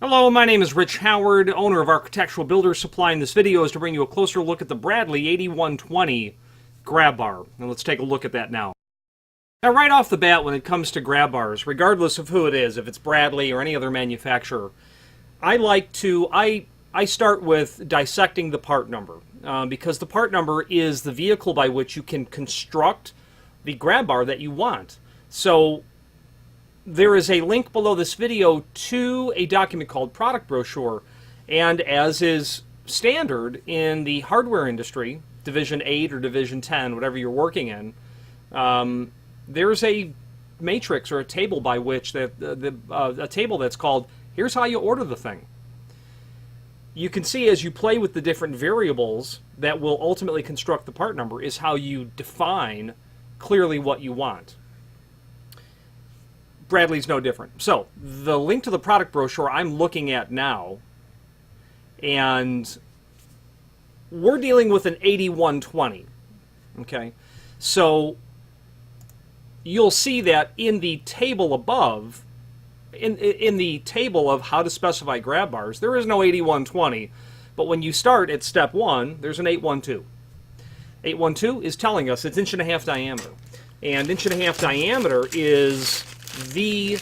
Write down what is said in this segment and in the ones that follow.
Hello, my name is Rich Howard, owner of Architectural Builders Supply, and this video is to bring you a closer look at the Bradley 8120 grab bar. And let's take a look at that now. Now, right off the bat, when it comes to grab bars, regardless of who it is, if it's Bradley or any other manufacturer, I start with dissecting the part number, because the part number is the vehicle by which you can construct the grab bar that you want. So there is a link below this video to a document called Product Brochure, and as is standard in the hardware industry, Division 8 or Division 10, whatever you're working in, there's a matrix or a table by which a table that's called "Here's how you order the thing." You can see as you play with the different variables that will ultimately construct the part number is how you define clearly what you want. Bradley's no different. So the link to the product brochure I'm looking at now, and we're dealing with an 8120. Okay, so you'll see that in the table above, in the table of how to specify grab bars, there is no 8120, but when you start at step 1, there's an 812. 812 is telling us it's 1.5 inch diameter, and 1.5 inch diameter is the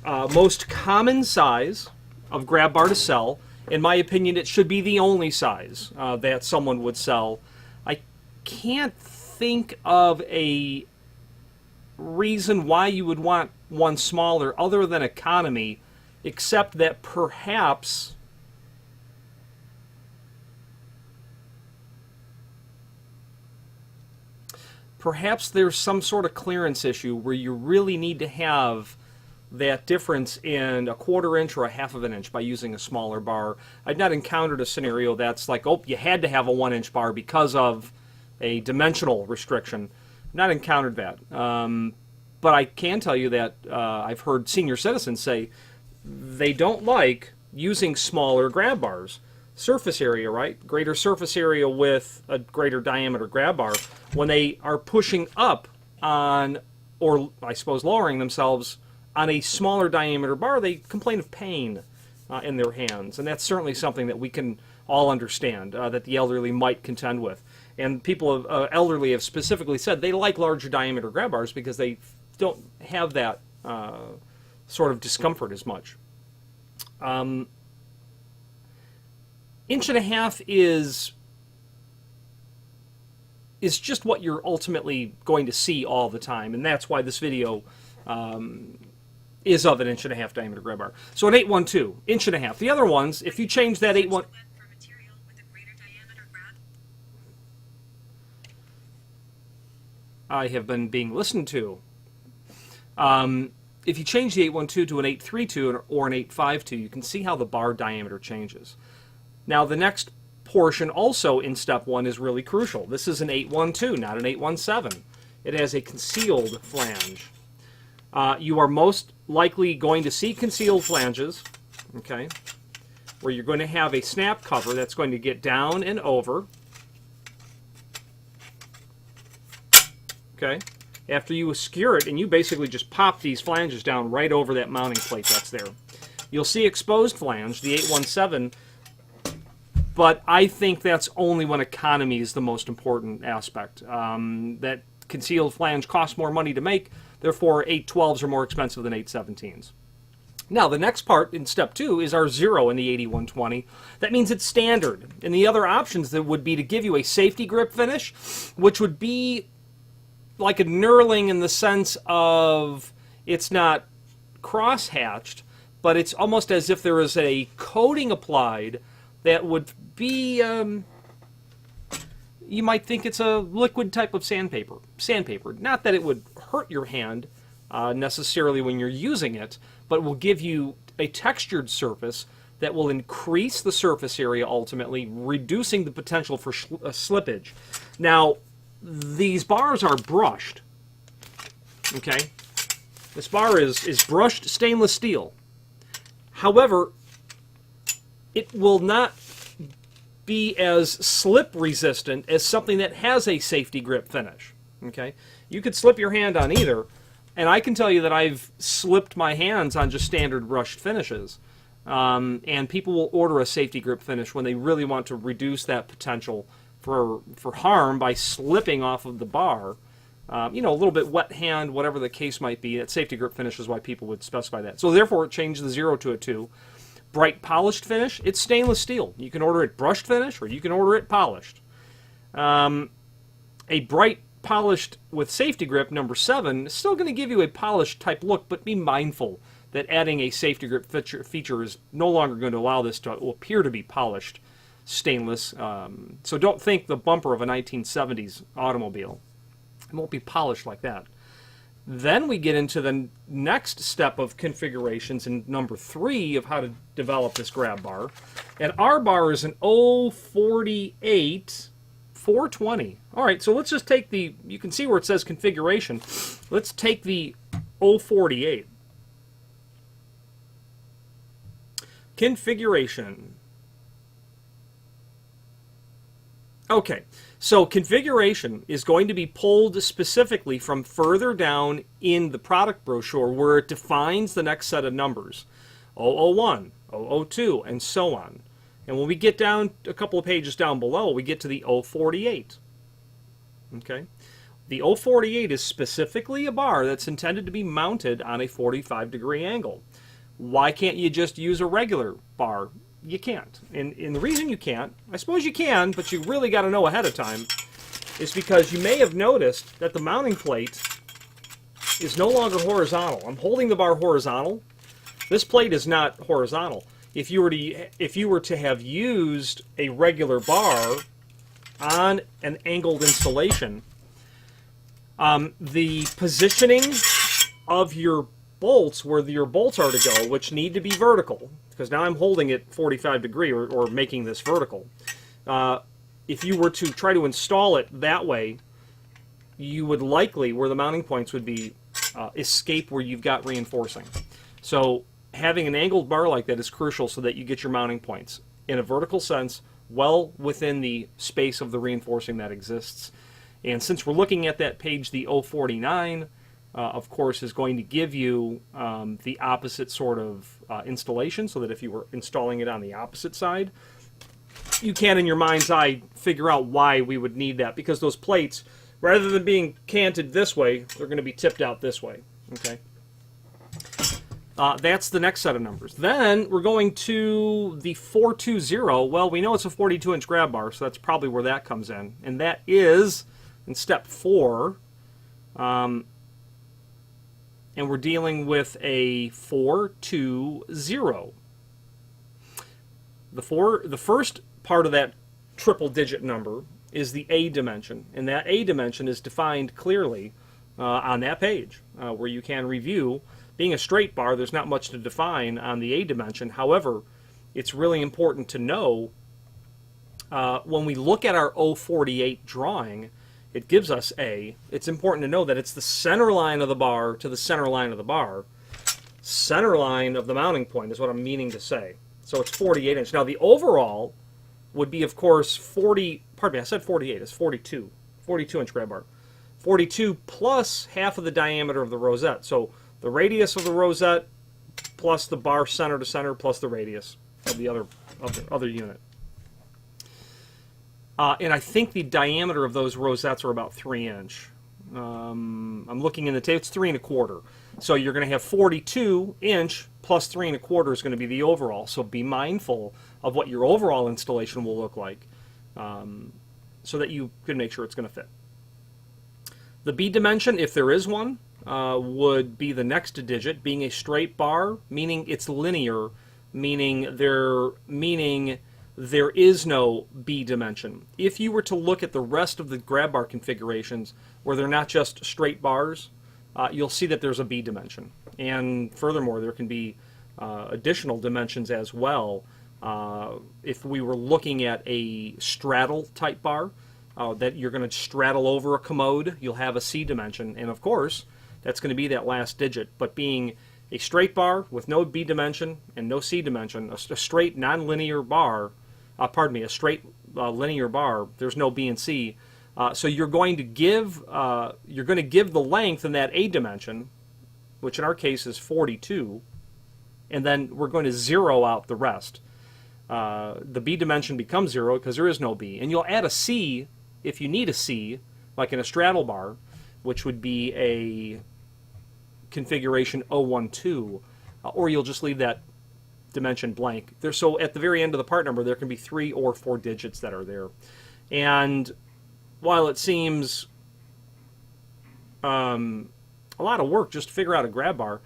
most common size of grab bar to sell. In my opinion, it should be the only size that someone would sell. I can't think of a reason why you would want one smaller other than economy, except that perhaps there's some sort of clearance issue where you really need to have that difference in 1/4 inch or 1/2 inch by using a smaller bar. I've not encountered a scenario that's like, oh, you had to have a 1-inch bar because of a dimensional restriction. Not encountered that. But I can tell you that I've heard senior citizens say they don't like using smaller grab bars. Surface area, right? Greater surface area with a greater diameter grab bar. When they are pushing up on, or I suppose lowering themselves on a smaller diameter bar, they complain of pain in their hands. And that's certainly something that we can all understand, that the elderly might contend with. And people elderly have specifically said they like larger diameter grab bars because they don't have that sort of discomfort as much. 1.5 inch is just what you're ultimately going to see all the time, and that's why this video is of an 1.5 inch diameter grab bar. So an 812, 1.5 inch. The other ones, if you change that 812, I have been being listened to. If you change the 812 to an 832 or an 852, you can see how the bar diameter changes. Now the next portion also in step 1 is really crucial. This is an 812, not an 817. It has a concealed flange. You are most likely going to see concealed flanges, okay, where you're going to have a snap cover that's going to get down and over. Okay, after you skewer it, and you basically just pop these flanges down right over that mounting plate that's there. You'll see exposed flange, the 817, but I think that's only when economy is the most important aspect. That concealed flange costs more money to make, therefore 812s are more expensive than 817s. Now, the next part in step 2 is our 0 in the 8120. That means it's standard. And the other options that would be to give you a safety grip finish, which would be like a knurling in the sense of it's not cross-hatched, but it's almost as if there is a coating applied that would be, you might think it's a liquid type of sandpaper. Not that it would hurt your hand necessarily when you're using it, but will give you a textured surface that will increase the surface area ultimately, reducing the potential for slippage. Now, these bars are brushed, okay? This bar is brushed stainless steel. However, it will not be as slip resistant as something that has a safety grip finish, okay? You could slip your hand on either, and I can tell you that I've slipped my hands on just standard brushed finishes. and people will order a safety grip finish when they really want to reduce that potential for harm by slipping off of the bar. A little bit wet hand, whatever the case might be. That safety grip finish is why people would specify that. So therefore, it changed the 0 to a 2. Bright polished finish, it's stainless steel. You can order it brushed finish, or you can order it polished. A bright polished with safety grip, number 7, is still going to give you a polished type look, but be mindful that adding a safety grip feature is no longer going to allow this to appear to be polished stainless. So don't think the bumper of a 1970s automobile. It won't be polished like that. Then we get into the next step of configurations in number 3 of how to develop this grab bar. And our bar is an 048 420. All right, so let's just take you can see where it says configuration. Let's take the 048. Configuration. Okay, so configuration is going to be pulled specifically from further down in the product brochure where it defines the next set of numbers. 001, 002, and so on. And when we get down a couple of pages down below, we get to the 048. Okay? The 048 is specifically a bar that's intended to be mounted on a 45-degree angle. Why can't you just use a regular bar? You can't. And the reason you can't, I suppose you can, but you really got to know ahead of time, is because you may have noticed that the mounting plate is no longer horizontal. I'm holding the bar horizontal. This plate is not horizontal. If you were to have used a regular bar on an angled installation, the positioning of your bolts, where your bolts are to go, which need to be vertical, because now I'm holding it 45 degree or making this vertical. If you were to try to install it that way, you would likely, where the mounting points would be, escape where you've got reinforcing. So having an angled bar like that is crucial so that you get your mounting points in a vertical sense well within the space of the reinforcing that exists. And since we're looking at that page, the 049, of course, is going to give you the opposite sort of installation, so that if you were installing it on the opposite side, you can, in your mind's eye, figure out why we would need that, because those plates, rather than being canted this way, they're going to be tipped out this way. Okay, that's the next set of numbers. Then we're going to the 420. Well, we know it's a 42-inch grab bar, so that's probably where that comes in, and that is in step 4. And we're dealing with a 420. The first part of that triple-digit number is the A dimension, and that A dimension is defined clearly on that page, where you can review. Being a straight bar, there's not much to define on the A dimension. However, it's really important to know when we look at our 048 drawing, it gives us A. It's important to know that it's the center line of the bar to the center line of the bar. Center line of the mounting point is what I'm meaning to say. So it's 48 inch. Now the overall would be, of course, 40, pardon me, I said 48, it's 42. 42 inch grab bar. 42 plus half of the diameter of the rosette. So the radius of the rosette plus the bar center to center plus the radius of the other unit. And I think the diameter of those rosettes are about 3 inch. I'm looking in the tape, it's 3 1/4. So you're going to have 42 inch plus 3 1/4 is going to be the overall. So be mindful of what your overall installation will look like, so that you can make sure it's going to fit. The B dimension, if there is one, would be the next digit, being a straight bar, meaning it's linear, meaning there is no B dimension. If you were to look at the rest of the grab bar configurations where they're not just straight bars, you'll see that there's a B dimension. And furthermore, there can be additional dimensions as well. If we were looking at a straddle type bar, that you're going to straddle over a commode, you'll have a C dimension. And of course, that's going to be that last digit. But being a straight bar with no B dimension and no C dimension, a straight non-linear bar, a straight linear bar, there's no B and C. So you're going to give the length in that A dimension, which in our case is 42, and then we're going to zero out the rest. The B dimension becomes 0 because there is no B. And you'll add a C if you need a C, like in a straddle bar, which would be a configuration 012, or you'll just leave that dimension blank. So at the very end of the part number, there can be 3 or 4 digits that are there. And while it seems a lot of work just to figure out a grab bar,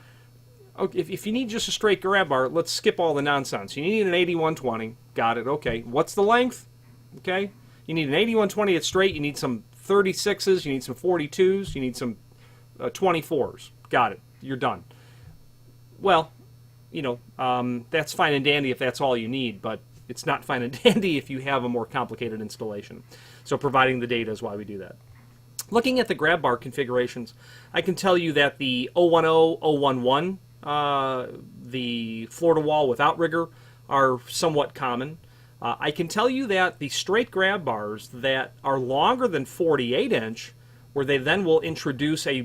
if you need just a straight grab bar, let's skip all the nonsense. You need an 8120. Got it. Okay. What's the length? Okay. You need an 8120. It's straight. You need some 36s. You need some 42s. You need some 24s. Got it. You're done. Well, that's fine and dandy if that's all you need, but it's not fine and dandy if you have a more complicated installation. So providing the data is why we do that. Looking at the grab bar configurations, I can tell you that the 010, 011, the floor-to-wall without rigger are somewhat common. I can tell you that the straight grab bars that are longer than 48-inch, where they then will introduce a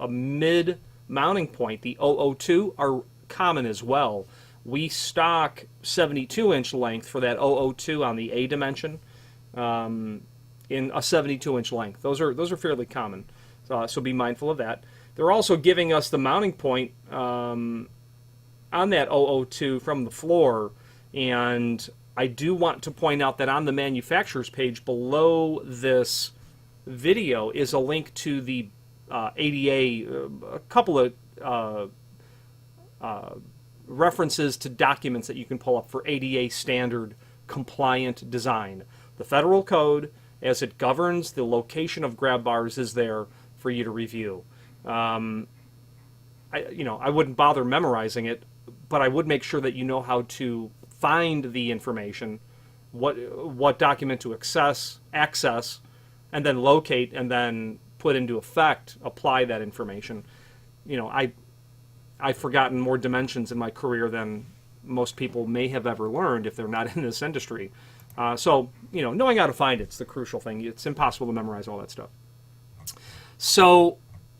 mid mounting point, the 002, are common as well. We stock 72-inch length for that 002 on the A dimension in a 72-inch length. Those are fairly common, so be mindful of that. They're also giving us the mounting point on that 002 from the floor, and I do want to point out that on the manufacturer's page below this video is a link to the ADA, a couple of references to documents that you can pull up for ADA standard compliant design. The federal code, as it governs the location of grab bars, is there for you to review. I wouldn't bother memorizing it, but I would make sure that you know how to find the information, what document to access, and then locate, and then put into effect, apply that information. I've forgotten more dimensions in my career than most people may have ever learned if they're not in this industry. So knowing how to find it's the crucial thing. It's impossible to memorize all that stuff. So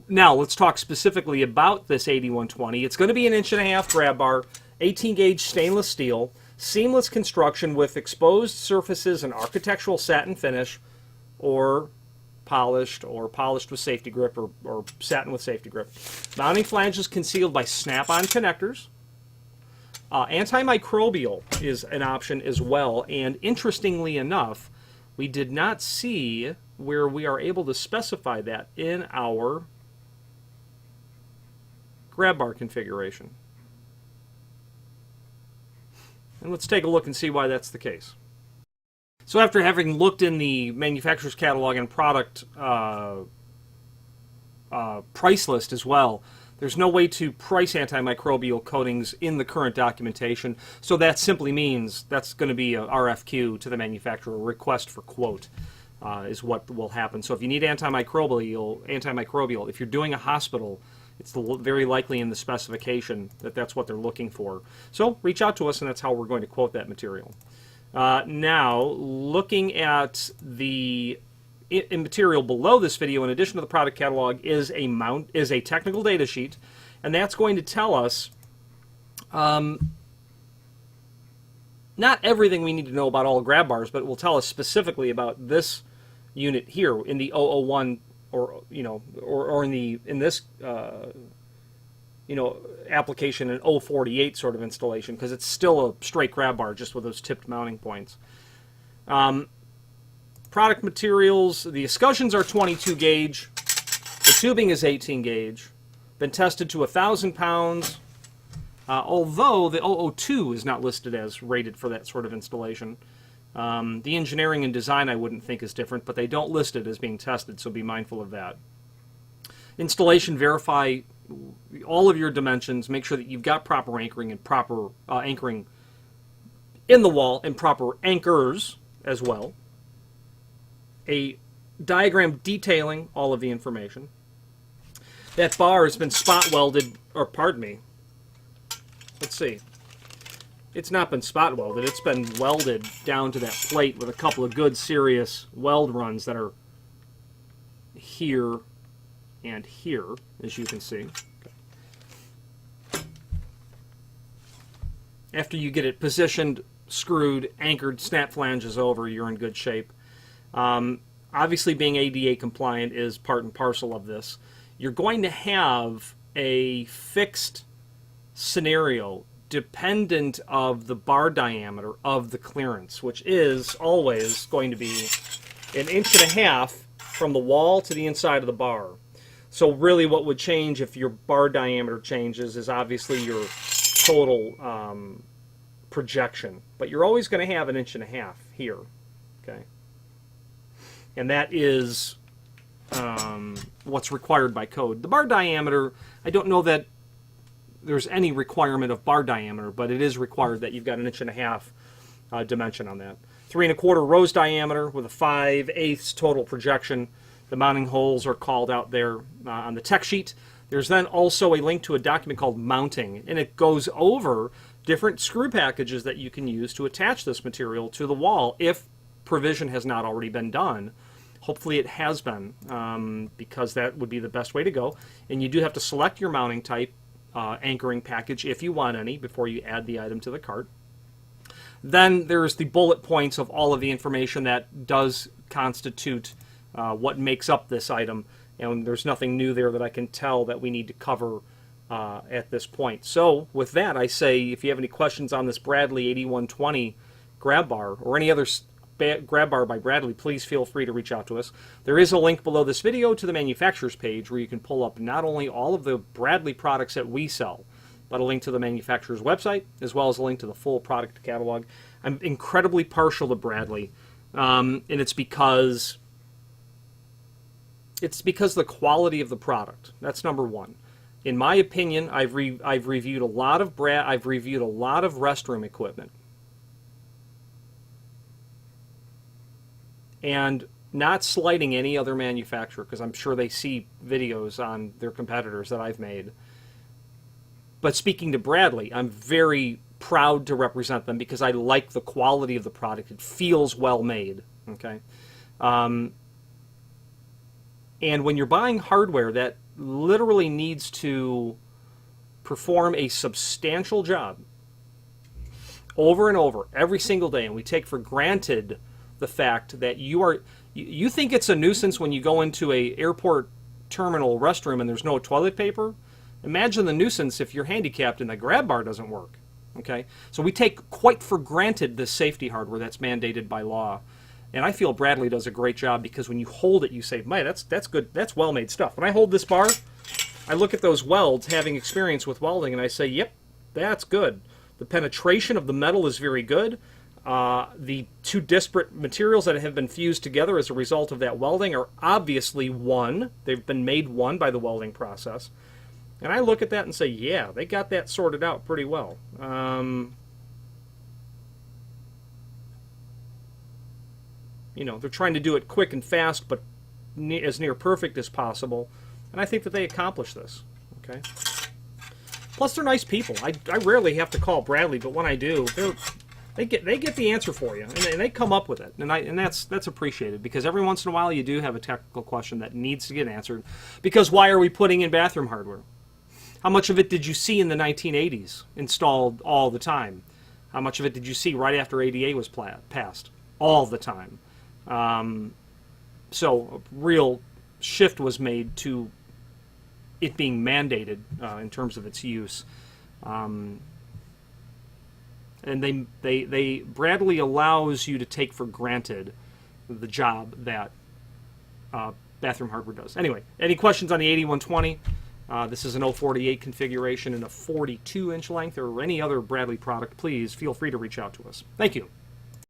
now let's talk specifically about this 8120. It's going to be an 1.5-inch grab bar, 18-gauge stainless steel, seamless construction with exposed surfaces and architectural satin finish, or polished with safety grip, or satin with safety grip. Mounting flanges concealed by snap-on connectors. Antimicrobial is an option as well, and interestingly enough, we did not see where we are able to specify that in our grab bar configuration. And let's take a look and see why that's the case. So after having looked in the manufacturer's catalog and product price list as well, there's no way to price antimicrobial coatings in the current documentation, so that simply means that's going to be a RFQ to the manufacturer, a request for quote, is what will happen. So if you need antimicrobial, if you're doing a hospital, it's very likely in the specification that that's what they're looking for. So reach out to us, and that's how we're going to quote that material. Now, looking at the material below this video, in addition to the product catalog, is a technical data sheet, and that's going to tell us not everything we need to know about all grab bars, but it will tell us specifically about this unit here in the 001, or in this application, an 048 sort of installation, because it's still a straight grab bar just with those tipped mounting points. Product materials, the escutcheons are 22 gauge, the tubing is 18 gauge, been tested to 1,000 pounds, although the 002 is not listed as rated for that sort of installation. The engineering and design I wouldn't think is different, but they don't list it as being tested, so be mindful of that. Installation, verify all of your dimensions, make sure that you've got proper anchoring and proper anchoring in the wall, and proper anchors as well. A diagram detailing all of the information. That bar has been spot welded, or pardon me, let's see. It's not been spot welded, it's been welded down to that plate with a couple of good serious weld runs that are here and here, as you can see. After you get it positioned, screwed, anchored, snap flanges over, you're in good shape. Obviously, being ADA compliant is part and parcel of this. You're going to have a fixed scenario dependent of the bar diameter of the clearance, which is always going to be 1.5 inches from the wall to the inside of the bar. So really what would change if your bar diameter changes is obviously your total projection. But you're always going to have 1.5 inches here. Okay, and that is what's required by code. The bar diameter, I don't know that there's any requirement of bar diameter, but it is required that you've got 1.5 inch dimension on that. 3 1/4 rose diameter with a 5/8 total projection. The mounting holes are called out there on the tech sheet. There's then also a link to a document called Mounting, and it goes over different screw packages that you can use to attach this material to the wall if provision has not already been done. Hopefully it has been, because that would be the best way to go. And you do have to select your mounting type, anchoring package if you want any before you add the item to the cart. Then there's the bullet points of all of the information that does constitute what makes up this item, and there's nothing new there that I can tell that we need to cover at this point. So with that, I say if you have any questions on this Bradley 8120 grab bar or any other grab bar by Bradley, please feel free to reach out to us. There is a link below this video to the manufacturer's page where you can pull up not only all of the Bradley products that we sell, but a link to the manufacturer's website, as well as a link to the full product catalog. I'm incredibly partial to Bradley, and it's because the quality of the product. That's number one. In my opinion, I've reviewed a lot of restroom equipment, and not slighting any other manufacturer, because I'm sure they see videos on their competitors that I've made. But speaking to Bradley, I'm very proud to represent them because I like the quality of the product. It feels well made. Okay, and when you're buying hardware that literally needs to perform a substantial job over and over every single day, and we take for granted the fact that you think it's a nuisance when you go into a airport terminal restroom and there's no toilet paper. Imagine the nuisance if you're handicapped and the grab bar doesn't work. Okay, so we take quite for granted this safety hardware that's mandated by law, and I feel Bradley does a great job because when you hold it, you say, "Man, that's good. That's well-made stuff." When I hold this bar, I look at those welds, having experience with welding, and I say, "Yep, that's good." The penetration of the metal is very good. The two disparate materials that have been fused together as a result of that welding are obviously one. They've been made one by the welding process. And I look at that and say, yeah, they got that sorted out pretty well. You know, they're trying to do it quick and fast, but as near perfect as possible. And I think that they accomplished this. Okay. Plus, they're nice people. I rarely have to call Bradley, but when I do, they get the answer for you, and they come up with it, and that's appreciated, because every once in a while you do have a technical question that needs to get answered. Because why are we putting in bathroom hardware? How much of it did you see in the 1980s installed all the time? How much of it did you see right after ADA was passed? All the time. So a real shift was made to it being mandated in terms of its use. And Bradley allows you to take for granted the job that bathroom hardware does. Anyway, any questions on the 8120? This is an 048 configuration in a 42-inch length, or any other Bradley product. Please feel free to reach out to us. Thank you.